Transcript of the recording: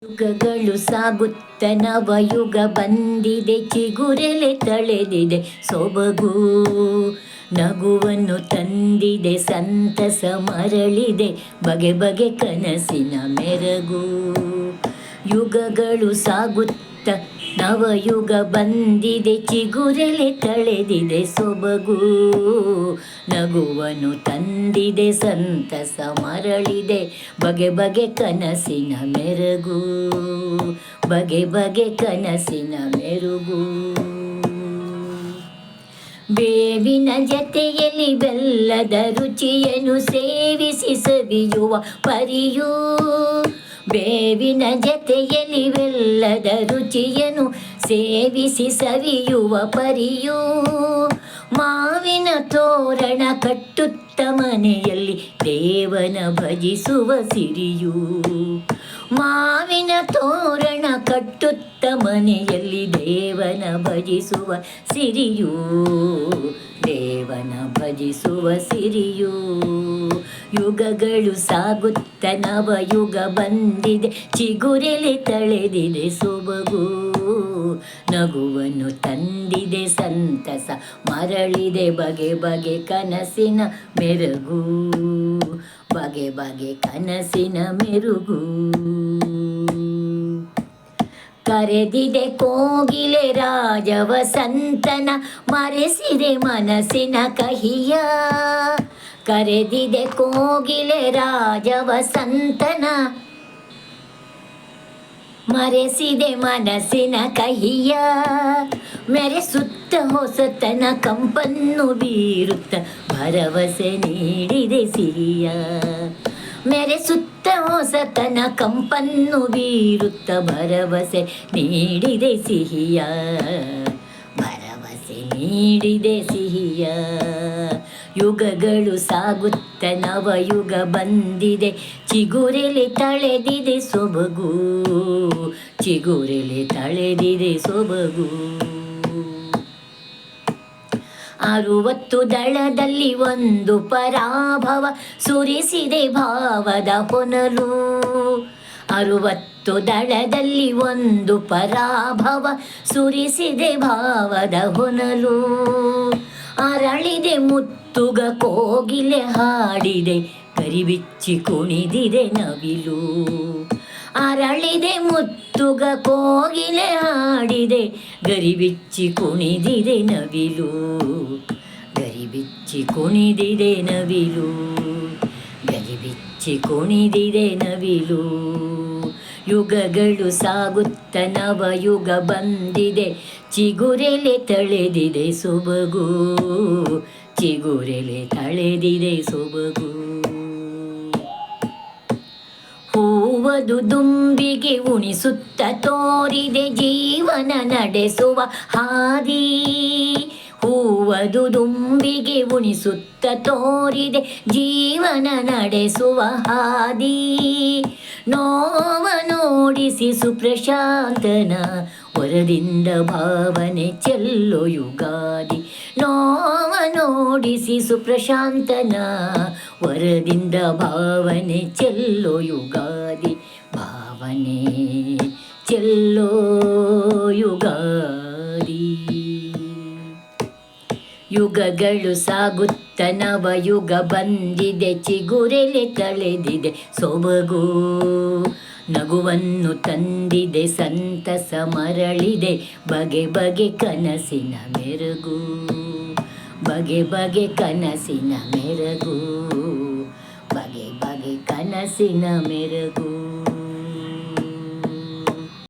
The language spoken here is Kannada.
ಯುಗಗಳು ಸಾಗುತ್ತ ನವಯುಗ ಬಂದಿದೆ, ಚಿಗುರೆಲೆ ತಳೆದಿದೆ ಸೊಬಗು, ನಗುವನ್ನು ತಂದಿದೆ, ಸಂತಸ ಮರಳಿದೆ, ಬಗೆ ಬಗೆ ಕನಸಿನ ಮೆರಗು. ಯುಗಗಳು ಸಾಗುತ್ತ ನವಯುಗ ಬಂದಿದೆ, ಚಿಗುರೆಲೆ ತಳೆದಿದೆ ಸೊಬಗು, ನಗುವನ್ನು ತಂದಿದೆ, ಸಂತಸ ಮರಳಿದೆ, ಬಗೆ ಬಗೆ ಕನಸಿನ ಮೆರಗು, ಬಗೆ ಬಗೆ ಕನಸಿನ ಮೆರುಗು. ಬೇವಿನ ಜತೆಯಲ್ಲಿ ಬೆಲ್ಲದ ರುಚಿಯನ್ನು ಸೇವಿಸಿ ಸವಿಯುವ ಪರಿಯು, ಬೇವಿನ ಜತೆಯಲ್ಲಿ ಬೆಲ್ಲದ ರುಚಿಯನ್ನು ಸೇವಿಸಿ ಸವಿಯುವ ಪರಿಯು, ಮಾವಿನ ತೋರಣ ಕಟ್ಟುತ್ತ ಮನೆಯಲ್ಲಿ ದೇವನ ಭಜಿಸುವ ಸಿರಿಯು, ಮಾವಿನ ತೋರಣ ಕಟ್ಟುತ್ತ ಮನೆಯಲ್ಲಿ ದೇವನ ಭಜಿಸುವ ಸಿರಿಯು, ದೇವನ ಭಜಿಸುವ ಸಿರಿಯು. ಯುಗಗಳು ಸಾಗುತ್ತ ನವಯುಗ ಬಂದಿದೆ, ಚಿಗುರೆಲೆ ತಳೆದಿದೆ ಸೊಬಗು, ನಗುವನ್ನು ತಂದಿದೆ, ಸಂತಸ ಮರಳಿದೆ, ಬಗೆ ಬಗೆ ಕನಸಿನ ಮೆರಗು, ಬಗೆ ಬಗೆ ಕನಸಿನ ಮೆರುಗು. ಕರೆದಿದೆ ಕೋಗಿಲೆ ರಾಜವಸಂತನ, ಮರೆಸಿದೆ ಮನಸ್ಸಿನ ಕಹಿಯ, ಕರೆದಿದೆ ಕೋಗಿಲೆ ರಾಜವಸಂತನ, ಮರೆಸಿದೆ ಮನಸ್ಸಿನ ಕಹಿಯ, ಮೆರೆಸುತ್ತ ಹೊಸತನ ಕಂಪನ್ನು ಬೀರುತ್ತ ಭರವಸೆ ನೀಡಿದೆ ಸಿಹಿಯ, ಮೆರೆಸುತ್ತ ಹೊಸತನ ಕಂಪನ್ನು ಬೀರುತ್ತ ಭರವಸೆ ನೀಡಿದೆ ಸಿಹಿಯ, ಭರವಸೆ ನೀಡಿದೆ ಸಿಹಿಯ. ಯುಗಗಳು ಸಾಗುತ್ತ ನವಯುಗ ಬಂದಿದೆ, ಚಿಗುರೆಲೆ ತಳೆದಿದೆ ಸೊಬಗು, ಚಿಗುರೆಲೆ ತಳೆದಿದೆ ಸೊಬಗು. 60 ದಳದಲ್ಲಿ ಒಂದು ಪರಾಭವ ಸುರಿಸಿದೆ ಭಾವದ ಹೊನಲು, 60 ದಳದಲ್ಲಿ ಒಂದು ಪರಾಭವ ಸುರಿಸಿದೆ ಭಾವದ ಹೊನಲು, ಅರಳಿದೆ ಮುತ್ತುಗ ಕೋಗಿಲೆ ಹಾಡಿದೆ, ಕರಿಬಿಚ್ಚಿ ಕುಣಿದಿದೆ ನವಿಲು, ಅರಳಿದೆ ಮುತ್ತುಗ ಕೋಗಿಲೆ ಹಾಡಿದೆ, ಗರಿಬಿಚ್ಚಿ ಕುಣಿದಿದೆ ನವಿಲು, ಗರಿಬಿಚ್ಚಿ ಕುಣಿದಿದೆ ನವಿಲು, ಗರಿಬಿಚ್ಚಿ ಕುಣಿದಿದೆ ನವಿಲು. ಯುಗಗಳು ಸಾಗುತ್ತ ನವಯುಗ ಬಂದಿದೆ, ಚಿಗುರೆಲೆ ತಳೆದಿದೆ ಸೊಬಗು, ಚಿಗುರೆಲೆ ತಳೆದಿದೆ ಸೊಬಗು. ಹೂವದು ದುಂಬಿಗೆ ಉಣಿಸುತ್ತ ತೋರಿದೆ ಜೀವನ ನಡೆಸುವ ಹಾದಿ, ಹೂವದು ದುಂಬಿಗೆ ಉಣಿಸುತ್ತ ತೋರಿದೆ ಜೀವನ ನಡೆಸುವ ಹಾದಿ, ನೋವ ನೋಡಿಸಿ ಸುಪ್ರಶಾಂತನ ವರದಿಂದ ಭಾವನೆ ಚೆಲ್ಲೋ ಯುಗಾದಿ, ನೋವ ನೋಡಿಸಿ ಸುಪ್ರಶಾಂತನ ವರದಿಂದ ಭಾವನೆ ಚೆಲ್ಲೋ ಯುಗಾದಿ, ಭಾವನೆ ಚೆಲ್ಲೋ ಯುಗಾದಿ. ಯುಗಗಳು ಸಾಗುತ್ತ ನವಯುಗ ಬಂದಿದೆ, ಚಿಗುರೆಲೆ ತಳೆದಿದೆ ಸೊಬಗು, ನಗುವನ್ನು ತಂದಿದೆ, ಸಂತಸ ಮರಳಿದೆ, ಬಗೆ ಬಗೆ ಕನಸಿನ ಮೆರಗು, ಬಗೆ ಬಗೆ ಕನಸಿನ ಮೆರಗು, ಬಗೆ ಬಗೆ ಕನಸಿನ ಮೆರಗು.